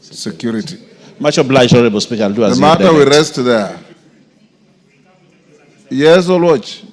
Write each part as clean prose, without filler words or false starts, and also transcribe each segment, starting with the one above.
security. Much obliged, Honorable Speaker. I'll do as the matter will rest there. Yes, Olwach,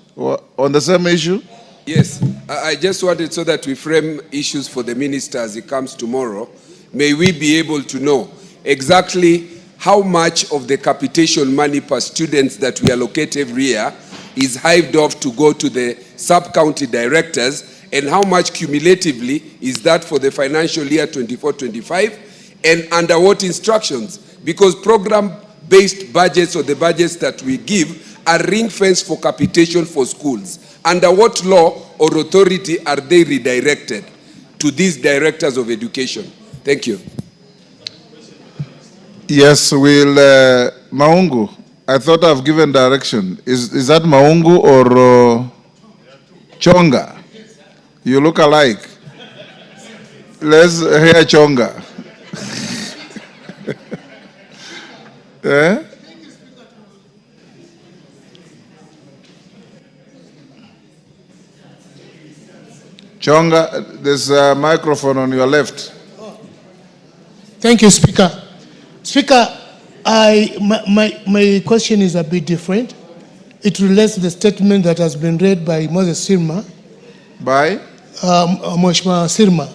on the same issue? Yes, I just wanted so that we frame issues for the minister as he comes tomorrow. May we be able to know exactly how much of the capitation money per students that we allocate every year is hived off to go to the sub-county directors, and how much cumulatively is that for the financial year 24-25, and under what instructions? Because program-based budgets, or the budgets that we give, are ring-fenced for capitation for schools. Under what law or authority are they redirected to these directors of education? Thank you. Yes, we'll, Maungu, I thought I've given direction. Is that Maungu or Chonga? You look alike. Let's hear Chonga. Eh? Chonga, there's a microphone on your left. Thank you, Speaker. Speaker, my question is a bit different. It relates to the statement that has been read by Moses Sirma. By? Mheshimiwa Sirma.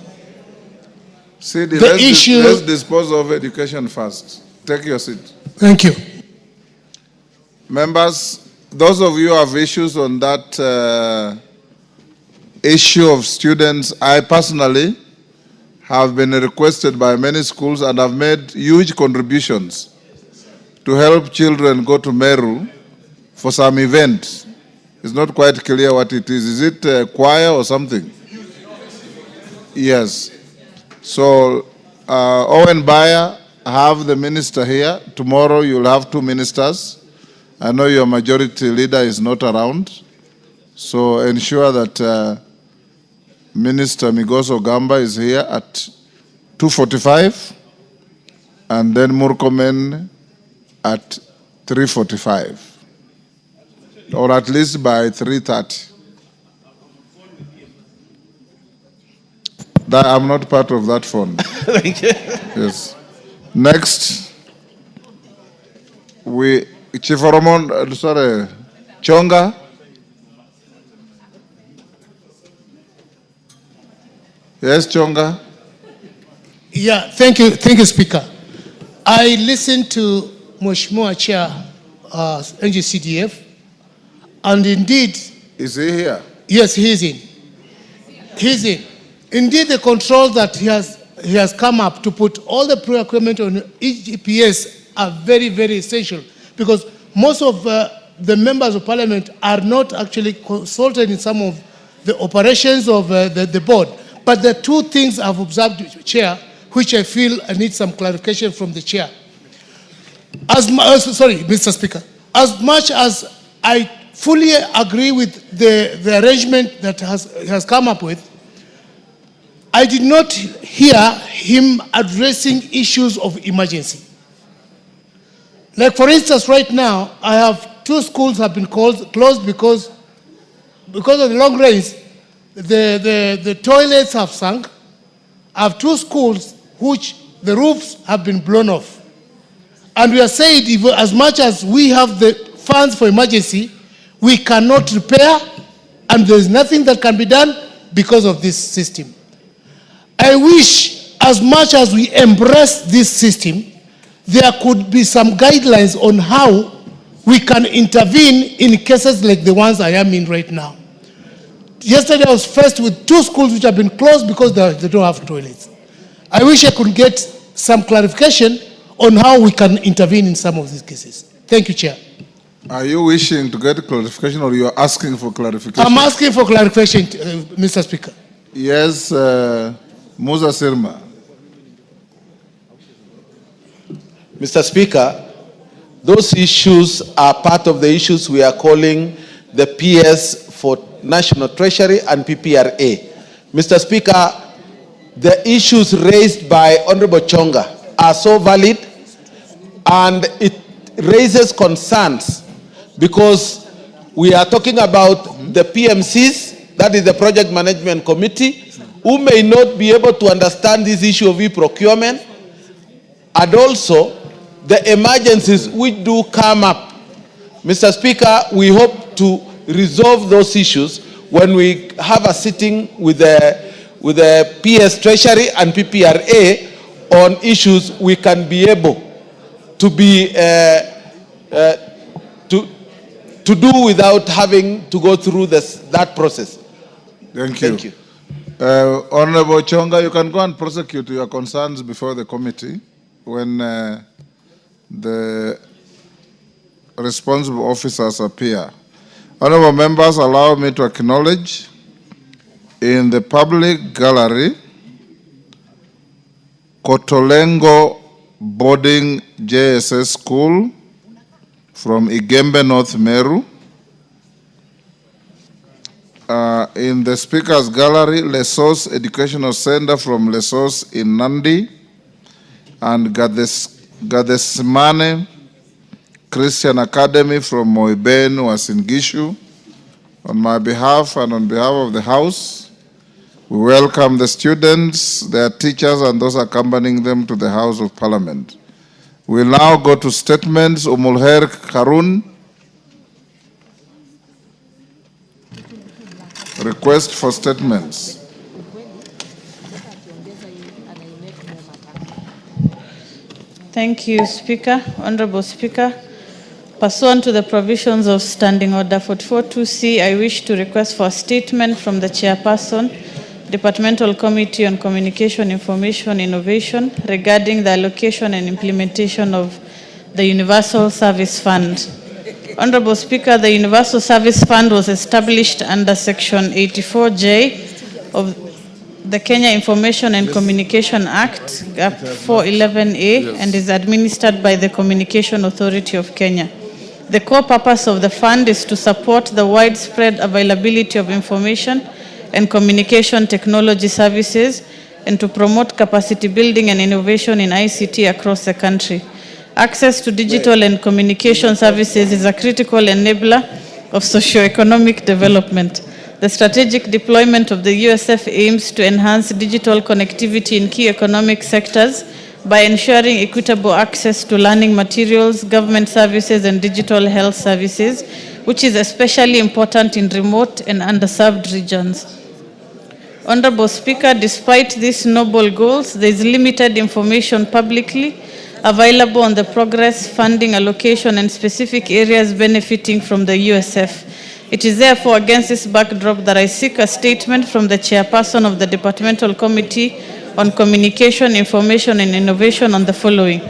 See, let's dispose of education first. Take your seat. Thank you. Members, those of you who have issues on that issue of students, I personally have been requested by many schools and have made huge contributions to help children go to Meru for some event. It's not quite clear what it is. Is it a choir or something? Yes. So, Owen Bayer, have the minister here. Tomorrow you'll have 2 ministers. I know your majority leader is not around. So ensure that Minister Migoso Gamba is here at 2:45 and then Murkomen at 3:45, or at least by 3:30. I'm not part of that phone. Thank you. Yes. Next, Chief Oromon, Chonga. Yes, Chonga. Yeah, thank you, Speaker. I listened to Mheshimiwa Chair, NGCDF, and indeed... Is he here? Yes, he is in. He's in. Indeed, the control that he has come up to put all the procurement on EGPS are very, very essential, because most of the members of parliament are not actually consulted in some of the operations of the board. But there are 2 things I've observed, Chair, which I feel I need some clarification from the Chair. Sorry, Mr. Speaker. As much as I fully agree with the arrangement that has come up with, I did not hear him addressing issues of emergency. Like, for instance, right now, I have 2 schools have been closed because of the long rains. The toilets have sunk. I have 2 schools which the roofs have been blown off. And we are saying, as much as we have the funds for emergency, we cannot repair, and there is nothing that can be done because of this system. I wish, as much as we embrace this system, there could be some guidelines on how we can intervene in cases like the ones I am in right now. Yesterday I was faced with 2 schools which have been closed because they don't have toilets. I wish I could get some clarification on how we can intervene in some of these cases. Thank you, Chair. Are you wishing to get clarification, or you are asking for clarification? I'm asking for clarification, Mr. Speaker. Yes, Musa Sirma. Mr. Speaker, those issues are part of the issues we are calling the PS for National Treasury and PPRA. Mr. Speaker, the issues raised by Honorable Chonga are so valid, and it raises concerns because we are talking about the PMCs, that is the Project Management Committee, who may not be able to understand this issue of e-procurement. and also the emergencies which do come up. Mr. Speaker, we hope to resolve those issues when we have a sitting with the PS Treasury and PPRA on issues we can be able to be to do without having to go through that process. Thank you. Thank you. Honorable Chonga, you can go and prosecute your concerns before the committee when the responsible officers appear. Honorable members, allow me to acknowledge in the public gallery Kotolengo Boarding JSS School from Igembe, North Meru. In the Speaker's Gallery, Lesos Educational Center from Lesos in Nandi, and Gadesimane Christian Academy from Moiben was in Gishu. On my behalf and on behalf of the House, we welcome the students, their teachers, and those accompanying them to the House of Parliament. We'll now go to statements. Umulher Harun. Request for statements. Thank you, Speaker. Honorable Speaker, pursuant to the provisions of Standing Order 44.2c, I wish to request for a statement from the Chairperson, Departmental Committee on Communication, Information, Innovation regarding the allocation and implementation of the Universal Service Fund. Honorable Speaker, the Universal Service Fund was established under Section 84J of the Kenya Information and Communication Act, GAP 411A, and is administered by the Communication Authority of Kenya. The core purpose of the fund is to support the widespread availability of information and communication technology services and to promote capacity building and innovation in ICT across the country. Access to digital and communication services is a critical enabler of socio-economic development. The strategic deployment of the USF aims to enhance digital connectivity in key economic sectors by ensuring equitable access to learning materials, government services, and digital health services, which is especially important in remote and underserved regions. Honorable Speaker, despite these noble goals, there is limited information publicly available on the progress, funding, allocation, and specific areas benefiting from the USF. It is therefore against this backdrop that I seek a statement from the Chairperson of the Departmental Committee on Communication, Information, and Innovation on the following: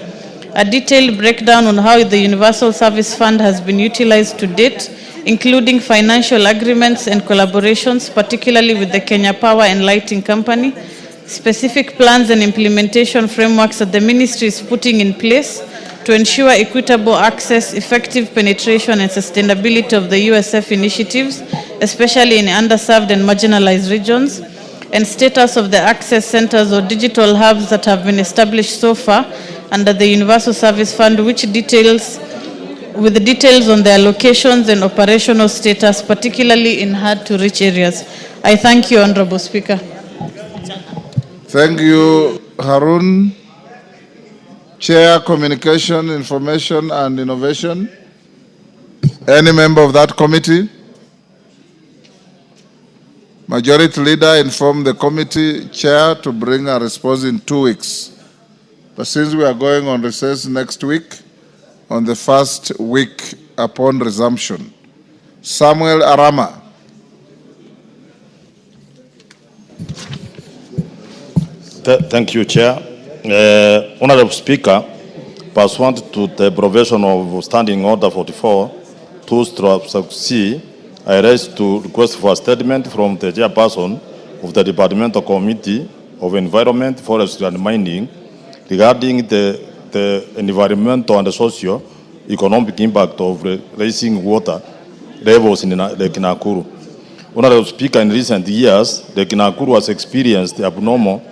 a detailed breakdown on how the Universal Service Fund has been utilized to date, including financial agreements and collaborations, particularly with the Kenya Power and Lighting Company, specific plans and implementation frameworks that the Ministry is putting in place to ensure equitable access, effective penetration, and sustainability of the USF initiatives, especially in underserved and marginalized regions, and status of the access centers or digital hubs that have been established so far under the Universal Service Fund, with the details on their locations and operational status, particularly in hard-to-reach areas. I thank you, Honorable Speaker. Thank you, Harun. Chair, Communication, Information, and Innovation. Any member of that committee? Majority Leader informed the committee chair to bring a response in 2 weeks. But since we are going on recess next week, on the first week upon resumption, Samuel Arama. Thank you, Chair. Honorable Speaker, pursuant to the provision of Standing Order 44.2c, I rise to request for a statement from the Chairperson of the Departmental Committee of Environment, Forestry and Mining regarding the environmental and socio-economic impact of raising water levels in Lake Nakuru. Honorable Speaker, in recent years, Lake Nakuru has experienced abnormal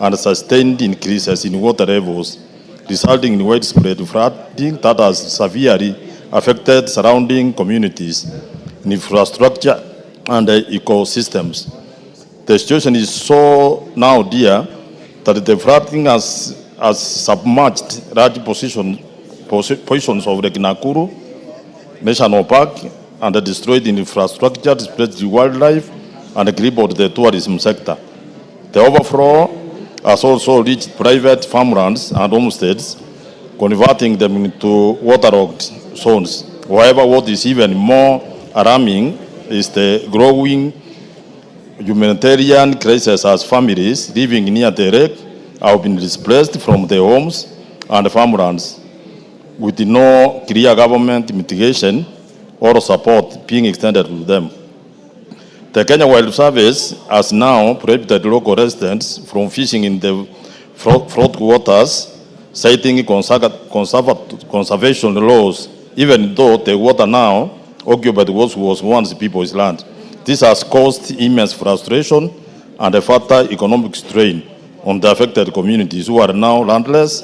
and sustained increases in water levels, resulting in widespread flooding that has severely affected surrounding communities, infrastructure, and ecosystems. The situation is so now dire that the flooding has has submerged large portions of Lake Nakuru National Park and destroyed infrastructure, displaced wildlife, and crippled the tourism sector. The overflow has also reached private farmlands and homesteads, converting them into waterlogged zones. However, what is even more alarming is the growing humanitarian crisis as families living near the lake have been displaced from their homes and farmlands, with no clear government mitigation or support being extended to them. The Kenya Wildlife Service has now prohibited local residents from fishing in the flood waters, citing conservation laws, even though the water now occupied what was once people's land. This has caused immense frustration and a further economic strain on the affected communities who are now landless,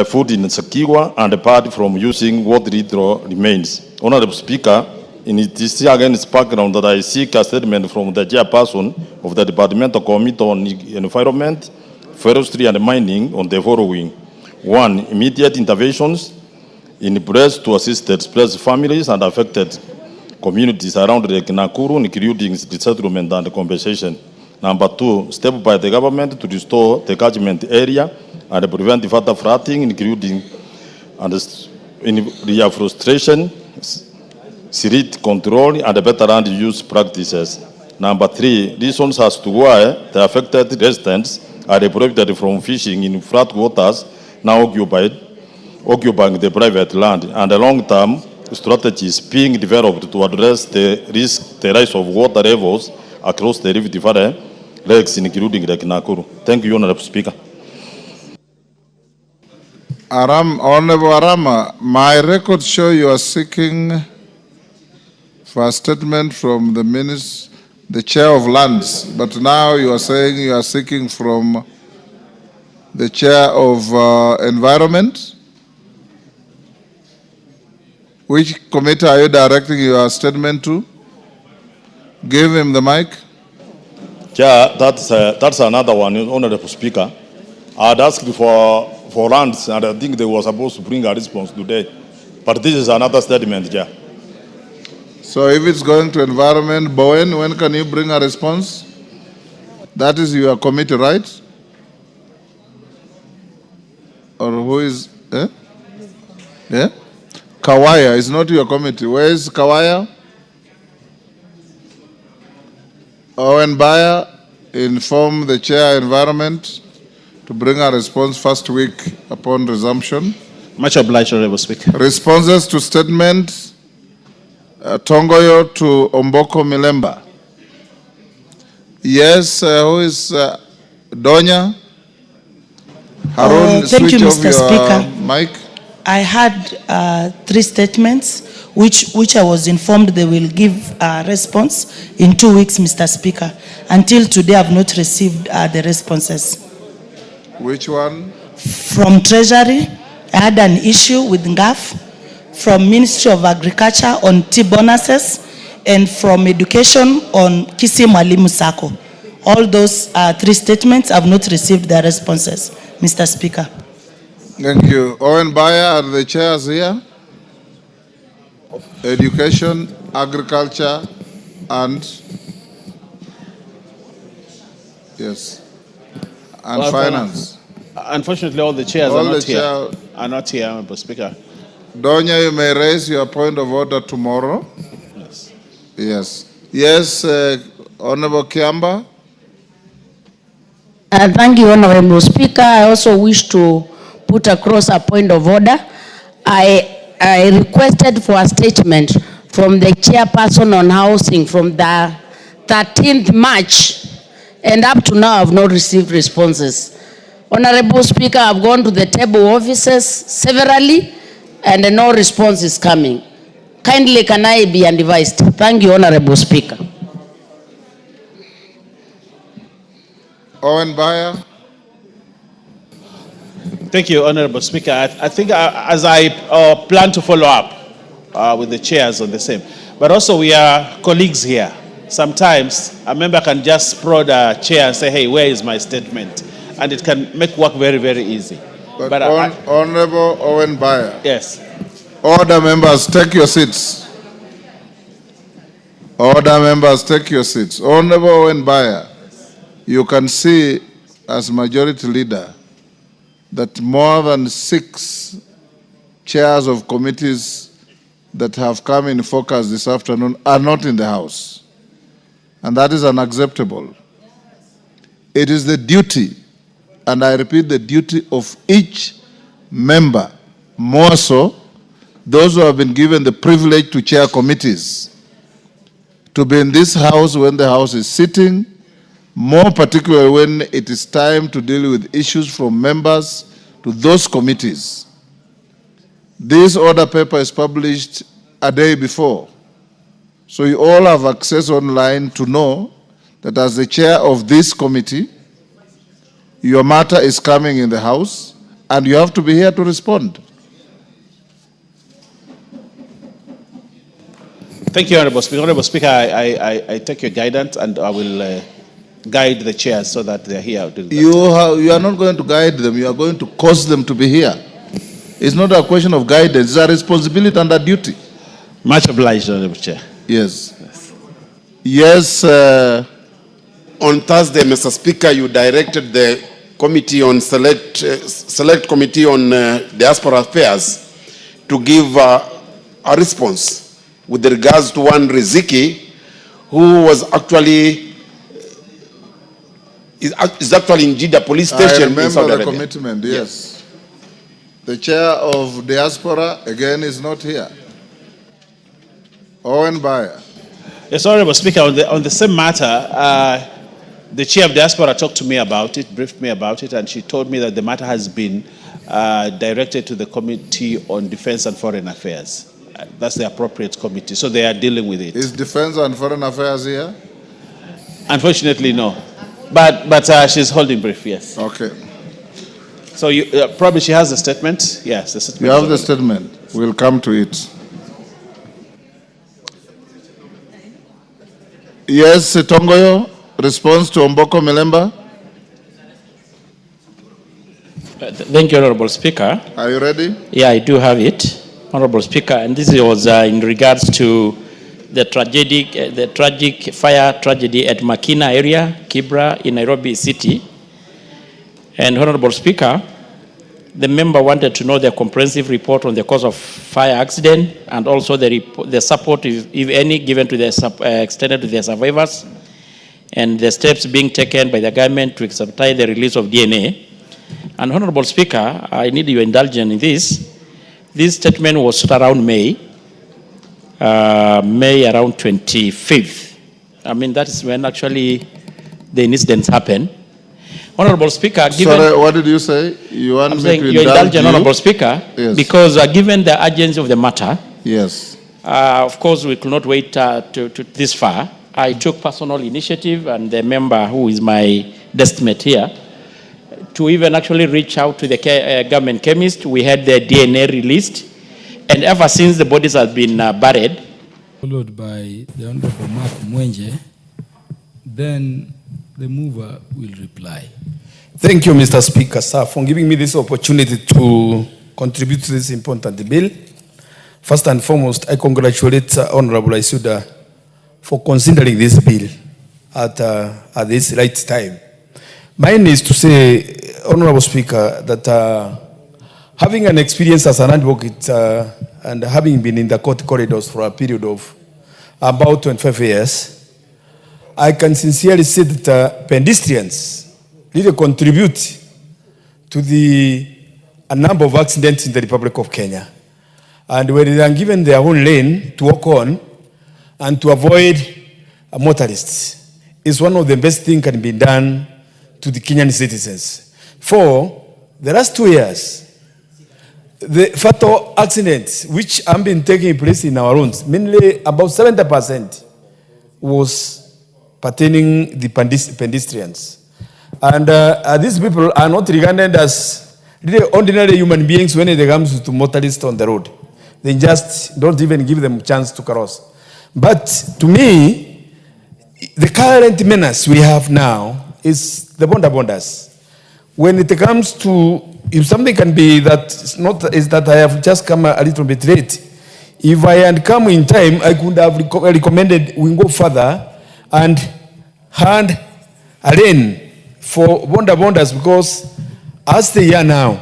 food insecure, and barred from using what little remains. Honorable Speaker, it is against background that I seek a statement from the chairperson of the Departmental Committee on Environment, Forestry and Mining on the following. 1. Immediate interventions in place to assist the displaced families and affected communities around Lake Nakuru, including resettlement and compensation. Number 2. Step by the government to restore the catchment area and prevent further flooding, including reforestation, street control, and better land use practices. Number 3, reasons as to why the affected residents are prohibited from fishing in flood waters now occupying the private land, and a long-term strategies being developed to address the rise of water levels across the Rift Valley lakes, including Lake Nakuru. Thank you, Honorable Speaker. Honorable Arama, my records show you are seeking for a statement from the Chair of Lands, but now you are saying you are seeking from the Chair of Environment. Which committee are you directing your statement to? Give him the mic. Chair, that's another one, Honorable Speaker. I had asked for lands, and I think they were supposed to bring a response today. But this is another statement, Chair. So if it's going to environment, Bowen, when can you bring a response? That is your committee, right? Or who is, Yeah? Kawaya is not your committee. Where is Kawaya? Owen Baya, inform the Chair Environment to bring a response first week upon resumption. Much obliged, Honorable Speaker. Responses to statement, Tongoyo to Omboko Milemba. Yes, who is Donya? Harun, thank you, switch off Mr. your Speaker. mic. I had 3 statements, which I was informed they will give a response in 2 weeks, Mr. Speaker. Until today, I have not received the responses. Which one? From Treasury, I had an issue with NGAF. From Ministry of Agriculture on tea bonuses, and from Education on Kisi Mwalimu Sacco. All those 3 statements have not received their responses, Mr. Speaker. Thank you. Owen Baya, are the chairs here? Education, Agriculture, and yes, and Finance. Unfortunately, all the chairs are not here, Honorable Speaker. Donya, you may raise your point of order tomorrow. Yes. Yes. Yes, Honorable Kiamba. Thank you, Honorable Speaker. I also wish to put across a point of order. I requested for a statement from the chairperson on housing from the 13th March, and up to now I have not received responses. Honorable Speaker, I've gone to the table offices severally, and no response is coming. Kindly, can I be advised? Thank you, Honorable Speaker. Owen Baya. Thank you, Honorable Speaker. I think as I plan to follow up with the chairs on the same, but also we are colleagues here. Sometimes a member can just prod a chair and say, hey, where is my statement? and it can make work very, very easy. But Honorable Owen Baya. Yes. Order, members, take your seats. Order, members, take your seats. Honorable Owen Baya, you can see as majority leader that more than 6 chairs of committees that have come in focus this afternoon are not in the House. And that is unacceptable. It is the duty, and I repeat, the duty of each member, more so those who have been given the privilege to chair committees, to be in this House when the House is sitting, more particularly when it is time to deal with issues from members to those committees. This order paper is published a day before, so you all have access online to know that as the chair of this committee, your matter is coming in the House, and you have to be here to respond. Thank you, Honorable Speaker. Honorable Speaker, I take your guidance, and I will guide the chairs so that they're here. You are not going to guide them, you are going to cause them to be here. It's not a question of guidance, it's a responsibility and a duty. Much obliged, Honorable Chair. Yes. Yes. On Thursday, Mr. Speaker, you directed the committee on select committee on diaspora affairs to give a response with regards to one Riziki, who was actually is actually in Jeddah police station. I remember in Saudi the Arabia. commitment, yes. The chair of diaspora again is not here. Owen Baya. Yes, Honorable Speaker, on the same matter, the chair of diaspora talked to me about it, briefed me about it, and she told me that the matter has been directed to the Committee on Defense and Foreign Affairs. That's the appropriate committee, so they are dealing with it. Is Defense and Foreign Affairs here? Unfortunately, no. But she's holding brief, yes. Okay. So you, probably she has the statement. Yes, the statement. You have the statement. We'll come to it. Yes, Tongoyo, response to Omboko Milemba. Thank you, Honorable Speaker. Are you ready? Yeah, I do have it, Honorable Speaker, and this was in regards to the tragic fire tragedy at Makina area, Kibra, in Nairobi City. And Honorable Speaker, the member wanted to know the comprehensive report on the cause of fire accident, and also the support, if any, given to the extended to the survivors, and the steps being taken by the government to expedite the release of DNA. And Honorable Speaker, I need your indulgence in this. This statement was around May around 25th. I mean, that is when actually the incidents happened. Honorable Speaker, given... Sorry, what did you say? You want me to indulge you? Honorable Speaker, yes. Because given the urgency of the matter, yes. Of course, we could not wait to this far. I took personal initiative, and the member who is my destimate here, to even actually reach out to the government chemist. We had the DNA released, and ever since the bodies have been buried. Followed by the Honorable Mark Mwenje, then the mover will reply. Thank you, Mr. Speaker, sir, for giving me this opportunity to contribute to this important bill. First and foremost, I congratulate Honorable Isuda for considering this bill at this right time. Mine is to say, Honorable Speaker, that having an experience as an advocate and having been in the court corridors for a period of about 25 years, I can sincerely say that pedestrians really contribute to a number of accidents in the Republic of Kenya. And when they are given their own lane to walk on and to avoid motorists, is one of the best things can be done to the Kenyan citizens. For the last 2 years, the fatal accidents which have been taking place in our roads, mainly about 70% was pertaining the pedestrians. And these people are not regarded as really ordinary human beings when it comes to motorists on the road. They just don't even give them a chance to cross. But to me, the current menace we have now is the bonders. when it comes to, if something can be that it's not, is that I have just come a little bit late. If I had come in time, I could have recommended we go further and hand a lane for bonders, because as they are now,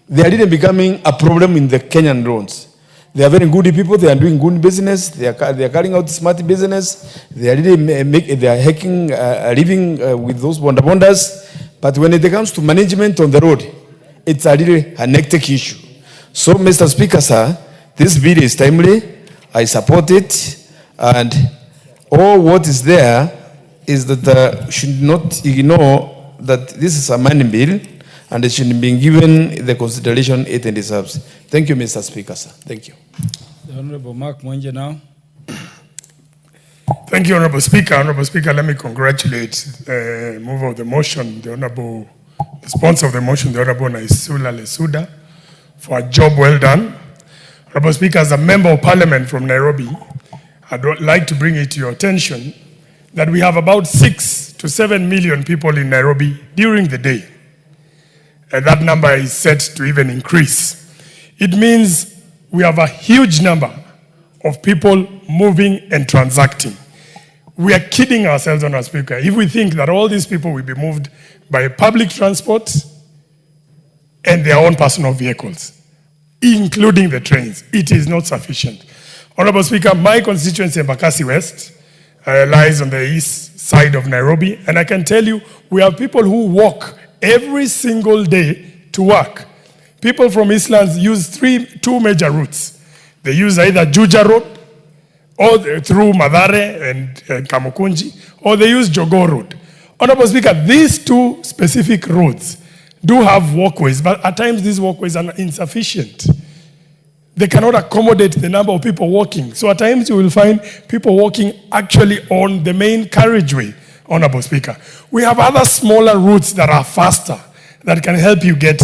they are really becoming a problem in the Kenyan roads. They are very good people. They are doing good business. They are carrying out smart business. They are really they are making a living with those bonders. But when it comes to management on the road, it's a really a hectic issue. So, Mr. Speaker, sir, this bill is timely. I support it, and all what is there is that should not ignore that this is a money bill, and it should be given the consideration it deserves. Thank you, Mr. Speaker, sir. Thank you. The Honorable Mark Mwenje now. Thank you, Honorable Speaker. Honorable Speaker, let me congratulate the mover of the motion, the sponsor of the motion, the Honorable Naisula Lesuda, for a job well done. Honorable Speaker, as a member of Parliament from Nairobi, I'd like to bring it to your attention that we have about 6 to 7 million people in Nairobi during the day. And that number is set to even increase. It means we have a huge number of people moving and transacting. We are kidding ourselves, Honorable Speaker, if we think that all these people will be moved by public transport and their own personal vehicles, including the trains. It is not sufficient. Honorable Speaker, my constituency, Embakasi West, lies on the east side of Nairobi, and I can tell you we have people who walk every single day to work. People from Eastlands use two major routes. They use either Juja Road, or through Mathare and Kamukunji, or they use Jogoo Road. Honorable Speaker, these two specific roads do have walkways, but at times these walkways are insufficient. They cannot accommodate the number of people walking. So at times you will find people walking actually on the main carriageway, Honorable Speaker. We have other smaller routes that are faster, that can help you get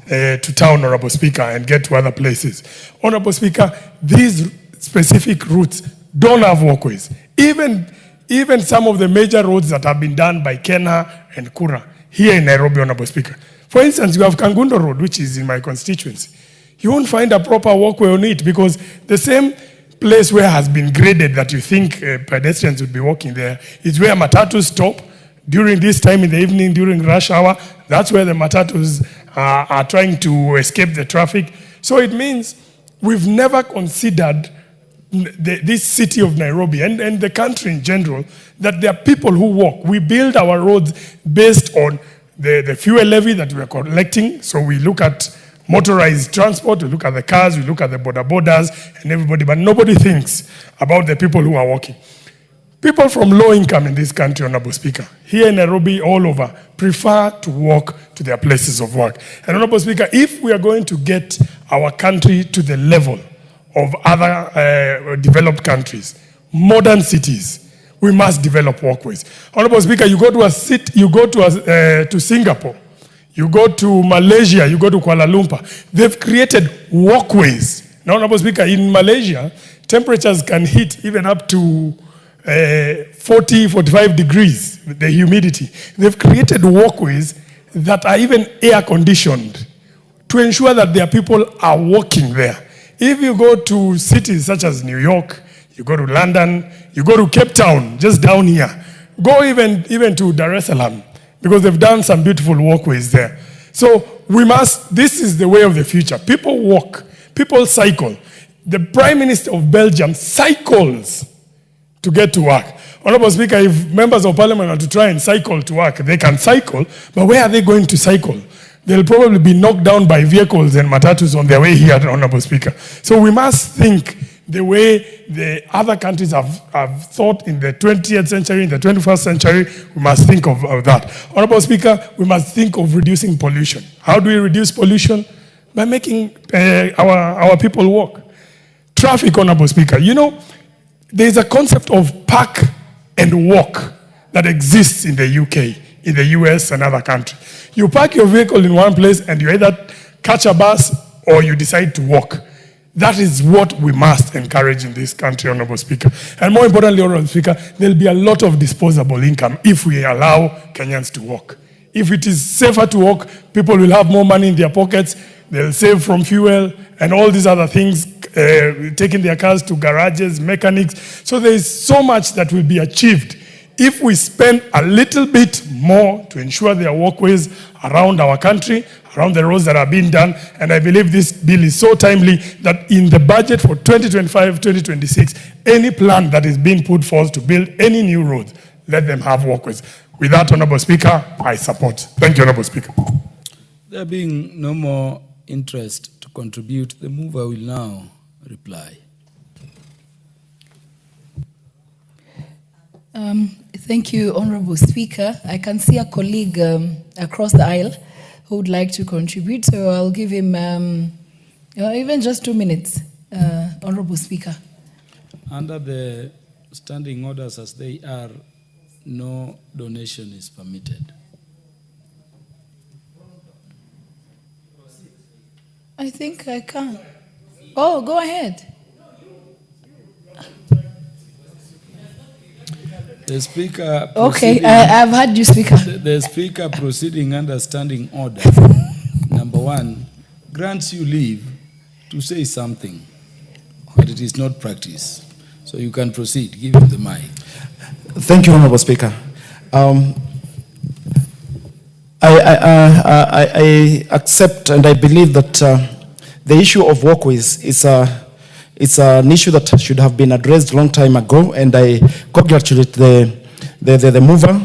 to town, Honorable Speaker, and get to other places. Honorable Speaker, these specific routes don't have walkways. Even some of the major roads that have been done by Kena and Kura here in Nairobi, Honorable Speaker. For instance, you have Kangundo Road, which is in my constituency. You won't find a proper walkway on it because the same place where has been graded that you think pedestrians would be walking there is where matatus stop during this time in the evening, during rush hour. That's where the matatus are trying to escape the traffic. So it means we've never considered this city of Nairobi and the country in general, that there are people who walk. We build our roads based on the fuel levy that we are collecting. So we look at motorized transport, we look at the cars, we look at the borders and everybody, but nobody thinks about the people who are walking. People from low income in this country, Honorable Speaker, here in Nairobi, all over, prefer to walk to their places of work. And Honorable Speaker, if we are going to get our country to the level of other developed countries, modern cities, we must develop walkways. Honorable Speaker, you go to Singapore, you go to Malaysia, you go to Kuala Lumpur, they've created walkways. Now, Honorable Speaker, in Malaysia, temperatures can hit even up to 40, 45 degrees, the humidity. They've created walkways that are even air conditioned to ensure that their people are walking there. If you go to cities such as New York, you go to London, you go to Cape Town, just down here, go even to Dar es Salaam, because they've done some beautiful walkways there. So this is the way of the future. People walk, people cycle. The Prime Minister of Belgium cycles to get to work. Honorable Speaker, if members of Parliament are to try and cycle to work, they can cycle, but where are they going to cycle? They'll probably be knocked down by vehicles and matatus on their way here, Honorable Speaker. So we must think the way the other countries have thought in the 20th century, in the 21st century. We must think of that. Honorable Speaker, we must think of reducing pollution. How do we reduce pollution? By making our people walk. Traffic, Honorable Speaker. You know, there's a concept of park and walk that exists in the UK, in the US and other countries. You park your vehicle in one place and you either catch a bus or you decide to walk. That is what we must encourage in this country, Honorable Speaker. And more importantly, Honorable Speaker, there'll be a lot of disposable income if we allow Kenyans to walk. If it is safer to walk, people will have more money in their pockets. They'll save from fuel and all these other things, taking their cars to garages, mechanics. So there is so much that will be achieved if we spend a little bit more to ensure there are walkways around our country, around the roads that are being done. And I believe this bill is so timely that in the budget for 2025-2026, any plan that is being put forth to build any new roads, let them have walkways. With that, Honorable Speaker, I support. Thank you, Honorable Speaker. There being no more interest to contribute, the mover will now reply. Thank you, Honorable Speaker. I can see a colleague across the aisle who would like to contribute, so I'll give him even just 2 minutes, Honorable Speaker. Under the standing orders as they are, no donation is permitted. I think I can. Oh, go ahead. The Speaker. Okay, I've heard you, Speaker. The Speaker proceeding under standing order, number 1, grants you leave to say something, but it is not practice. So you can proceed. Give him the mic. Thank you, Honorable Speaker. I accept and I believe that the issue of walkways is an issue that should have been addressed a long time ago, and I congratulate the mover,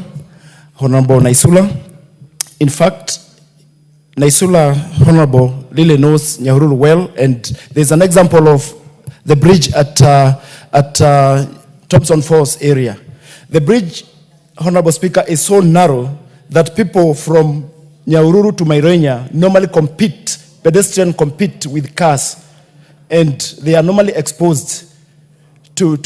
Honorable Naisula. In fact, Naisula, Honorable, really knows Nyahururu well, and there's an example of the bridge at Thompson Falls area. The bridge, Honorable Speaker, is so narrow that people from Nyahururu to Mairenya normally pedestrians compete with cars, and they are normally exposed to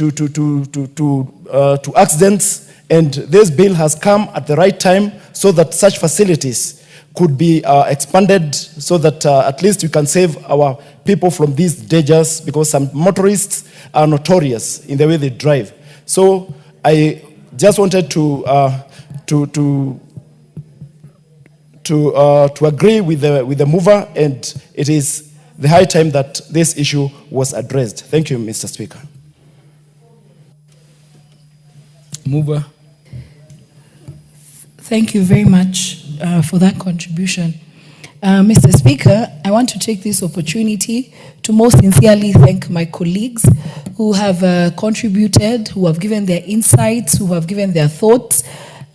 accidents. And this bill has come at the right time so that such facilities could be expanded so that at least we can save our people from these dangers, because some motorists are notorious in the way they drive. So I just wanted to agree with the mover, and it is the high time that this issue was addressed. Thank you, Mr. Speaker. Mover. Thank you very much for that contribution. Mr. Speaker, I want to take this opportunity to most sincerely thank my colleagues who have contributed, who have given their insights, who have given their thoughts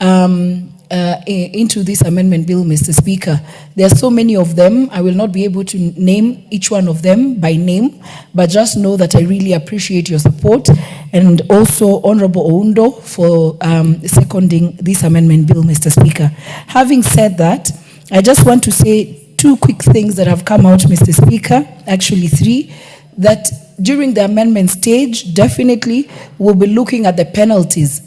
into this amendment bill, Mr. Speaker. There are so many of them. I will not be able to name each one of them by name, but just know that I really appreciate your support, and also Honorable Oundo for seconding this amendment bill, Mr. Speaker. Having said that, I just want to say 2 quick things that have come out, Mr. Speaker, actually 3, that during the amendment stage, definitely we'll be looking at the penalties.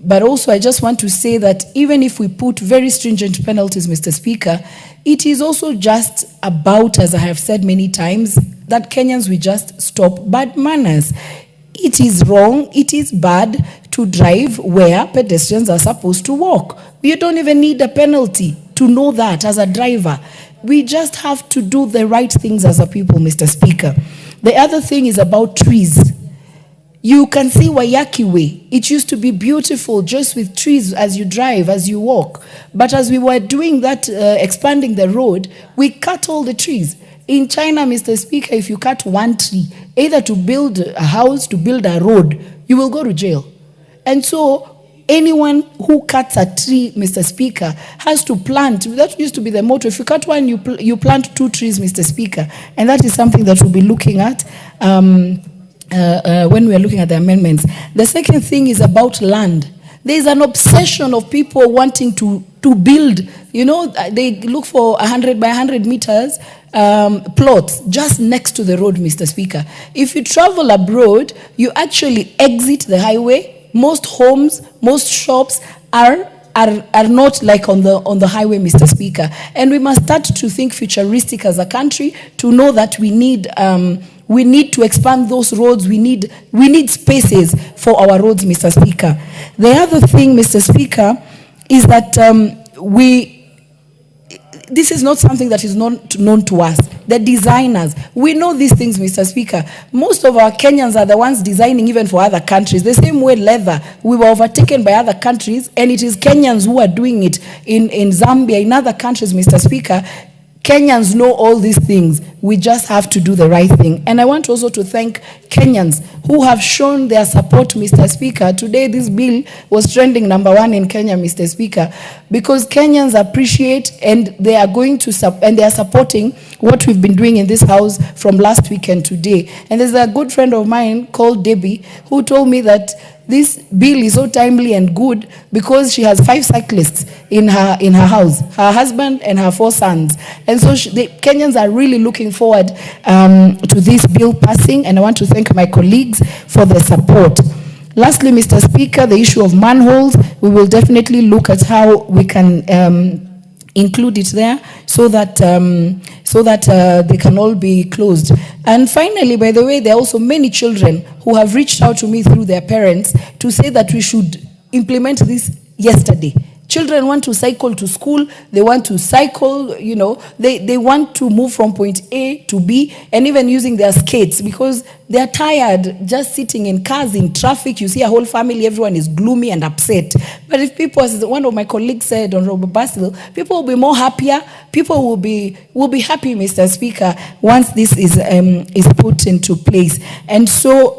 But also I just want to say that even if we put very stringent penalties, Mr. Speaker, it is also just about, as I have said many times, that Kenyans will just stop bad manners. It is wrong, it is bad to drive where pedestrians are supposed to walk. You don't even need a penalty to know that as a driver. We just have to do the right things as a people, Mr. Speaker. The other thing is about trees. You can see Wayaki Way. It used to be beautiful just with trees as you drive, as you walk. But as we were doing that, expanding the road, we cut all the trees. In China, Mr. Speaker, if you cut one tree, either to build a house, to build a road, you will go to jail. And so anyone who cuts a tree, Mr. Speaker, has to plant. That used to be the motto. If you cut one, you plant 2 trees, Mr. Speaker. And that is something that we'll be looking at when we are looking at the amendments. The second thing is about land. There is an obsession of people wanting to build. You know, they look for 100 by 100 meters plots just next to the road, Mr. Speaker. If you travel abroad, you actually exit the highway. Most homes, most shops are not like on the highway, Mr. Speaker. And we must start to think futuristic as a country to know that we need to expand those roads. We need spaces for our roads, Mr. Speaker. The other thing, Mr. Speaker, is that this is not something that is known to us. The designers, we know these things, Mr. Speaker. Most of our Kenyans are the ones designing even for other countries. The same way leather, we were overtaken by other countries, and it is Kenyans who are doing it in Zambia, in other countries, Mr. Speaker. Kenyans know all these things. We just have to do the right thing. And I want also to thank Kenyans who have shown their support, Mr. Speaker. Today, this bill was trending #1 in Kenya, Mr. Speaker, because Kenyans appreciate and they are going to they are supporting what we've been doing in this house from last week and today. And there's a good friend of mine called Debbie who told me that this bill is so timely and good because she has 5 cyclists in her house, her husband and her 4 sons. And so the Kenyans are really looking forward to this bill passing, and I want to thank my colleagues for the support. Lastly, Mr. Speaker, the issue of manholes, we will definitely look at how we can include it there so that they can all be closed. And finally, by the way, there are also many children who have reached out to me through their parents to say that we should implement this yesterday. Children want to cycle to school, they want to cycle, you know, they want to move from point A to B, and even using their skates because they're tired just sitting in cars in traffic. You see a whole family, everyone is gloomy and upset. But if people, as one of my colleagues said on Robert Basil, people will be more happier, people will be happy, Mr. Speaker, once this is put into place. And so,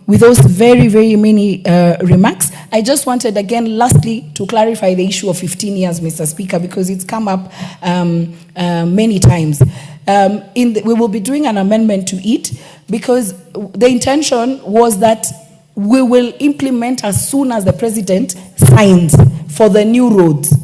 with those very, very many remarks, I just wanted again, lastly, to clarify the issue of 15 years, Mr. Speaker, because it's come up many times. We will be doing an amendment to it because the intention was that we will implement as soon as the president signs for the new roads.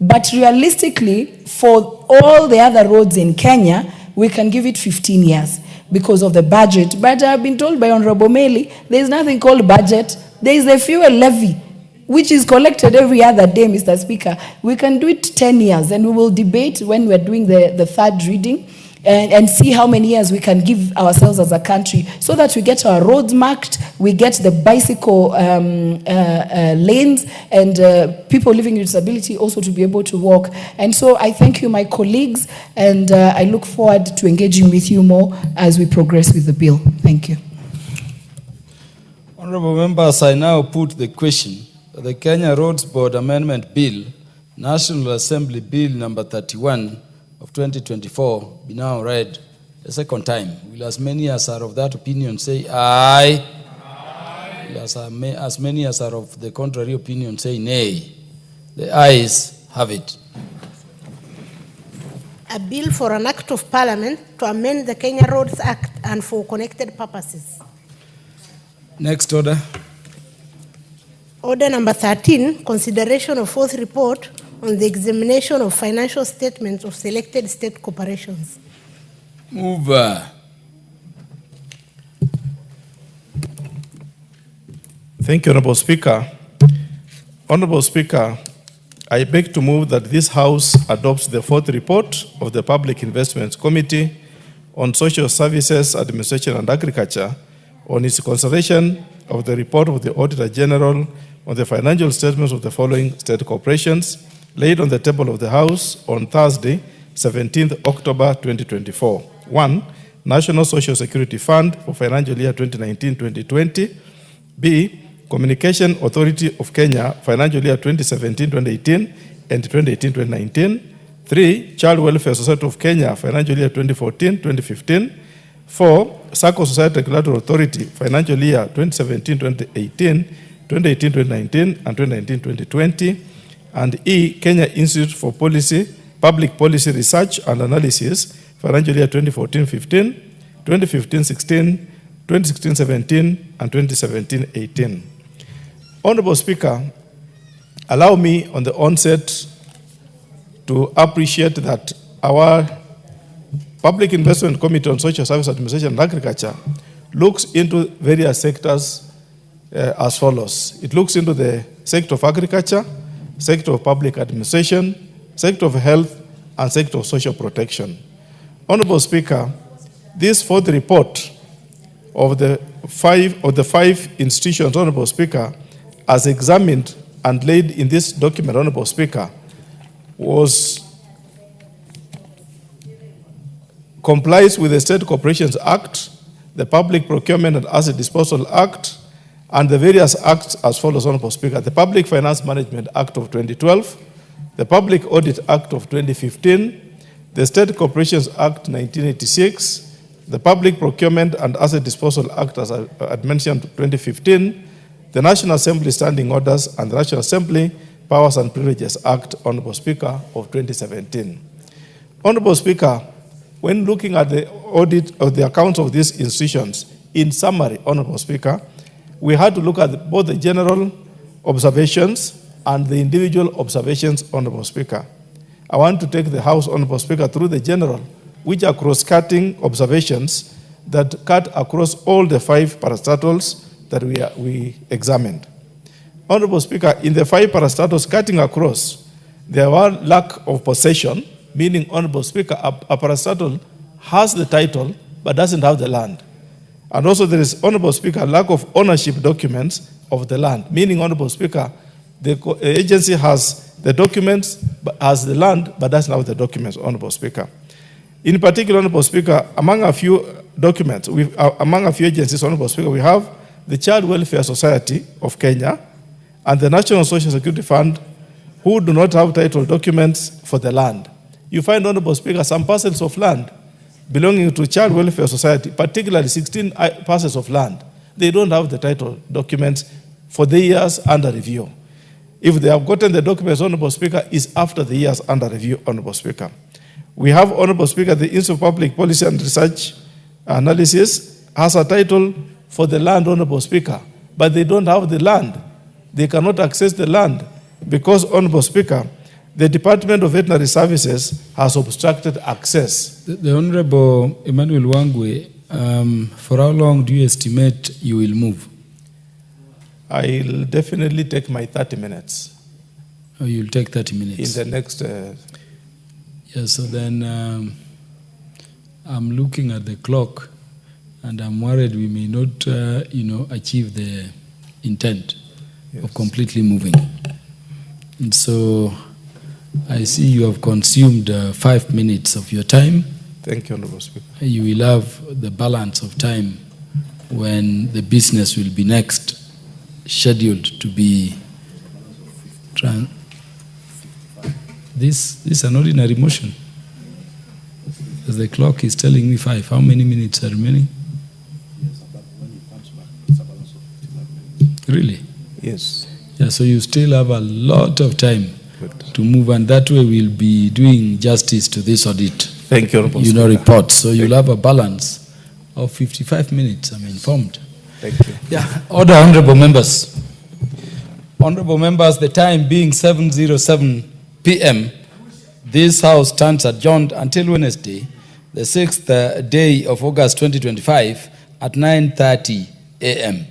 But realistically, for all the other roads in Kenya, we can give it 15 years. Because of the budget. But I've been told by Honorable Meli, there is nothing called budget. There is a fuel levy, which is collected every other day, Mr. Speaker. We can do it 10 years, and we will debate when we're doing the third reading and see how many years we can give ourselves as a country so that we get our roads marked, we get the bicycle lanes, and people living with disability also to be able to walk. And so I thank you, my colleagues, and I look forward to engaging with you more as we progress with the bill. Thank you. Honorable members, I now put the question that the Kenya Roads Board Amendment Bill, National Assembly Bill number 31, of 2024 be now read a second time. Will as many as are of that opinion say aye? Aye. Will as many as are of the contrary opinion say nay? The ayes have it. A bill for an act of parliament to amend the Kenya Roads Act and for connected purposes. Next order. Order number 13, consideration of fourth report on the examination of financial statements of selected state corporations. Move. Thank you, Honorable Speaker. Honorable Speaker, I beg to move that this House adopts the fourth report of the Public Investments Committee on Social Services, Administration and Agriculture on its consideration of the report of the Auditor General on the financial statements of the following state corporations laid on the table of the House on Thursday, 17th October 2024. 1. National Social Security Fund for financial year 2019-2020. B. Communication Authority of Kenya financial year 2017-2018 and 2018-2019. 3. Child Welfare Society of Kenya financial year 2014-2015. 4. SACCO Society Regulatory Authority financial year 2017-2018, 2018-2019 and 2019-2020. And E, Kenya Institute for Policy, Public Policy Research and Analysis, financial year 2014-15, 2015-16, 2016-17, and 2017-18. Honorable Speaker, allow me on the onset to appreciate that our Public Investment Committee on Social Service Administration and Agriculture looks into various sectors as follows. It looks into the sector of agriculture, sector of public administration, sector of health, and sector of social protection. Honorable Speaker, this fourth report of the five institutions, Honorable Speaker, as examined and laid in this document, Honorable Speaker, was complies with the State Corporations Act, the Public Procurement and Asset Disposal Act, and the various acts as follows, Honorable Speaker. The Public Finance Management Act of 2012, the Public Audit Act of 2015, the State Corporations Act 1986, the Public Procurement and Asset Disposal Act, as I had mentioned, 2015, the National Assembly Standing Orders, and the National Assembly Powers and Privileges Act, Honorable Speaker, of 2017. Honorable Speaker, when looking at the audit of the accounts of these institutions, in summary, Honorable Speaker, we had to look at both the general observations and the individual observations, Honorable Speaker. I want to take the House, Honorable Speaker, through the general, which are cross-cutting observations that cut across all the 5 parastatals that we examined. Honorable Speaker, in the 5 parastatals cutting across, there were lack of possession, meaning, Honorable Speaker, a parastatal has the title but doesn't have the land. And also there is, Honorable Speaker, lack of ownership documents of the land, meaning, Honorable Speaker, the agency has the documents, has the land, but doesn't have the documents, Honorable Speaker. In particular, Honorable Speaker, among a few documents, among a few agencies, Honorable Speaker, we have the Child Welfare Society of Kenya and the National Social Security Fund, who do not have title documents for the land. You find, Honorable Speaker, some parcels of land belonging to Child Welfare Society, particularly 16 parcels of land. They don't have the title documents for the years under review. If they have gotten the documents, Honorable Speaker, is after the years under review, Honorable Speaker. We have, Honorable Speaker, the Institute of Public Policy and Research Analysis has a title for the land, Honorable Speaker, but they don't have the land. They cannot access the land because, Honorable Speaker, the Department of Veterinary Services has obstructed access. The Honorable Emmanuel Wangwe, for how long do you estimate you will move? I'll definitely take my 30 minutes. Oh, you'll take 30 minutes? In the next... Yeah, so then I'm looking at the clock and I'm worried we may not, achieve the intent of completely moving. And so I see you have consumed 5 minutes of your time. Thank you, Honorable Speaker. You will have the balance of time when the business will be next scheduled to be This is an ordinary motion. As the clock is telling me 5. How many minutes are remaining? Really? Yes. Yeah, so you still have a lot of time to move, and that way we'll be doing justice to this audit. Thank you, Honorable Speaker. Report. So you'll have a balance of 55 minutes, I'm informed. Thank you. Yeah, order, honorable members. Honorable members, the time being 7:07 p.m., this House stands adjourned until Wednesday, the 6th day of August 2025 at 9:30 a.m.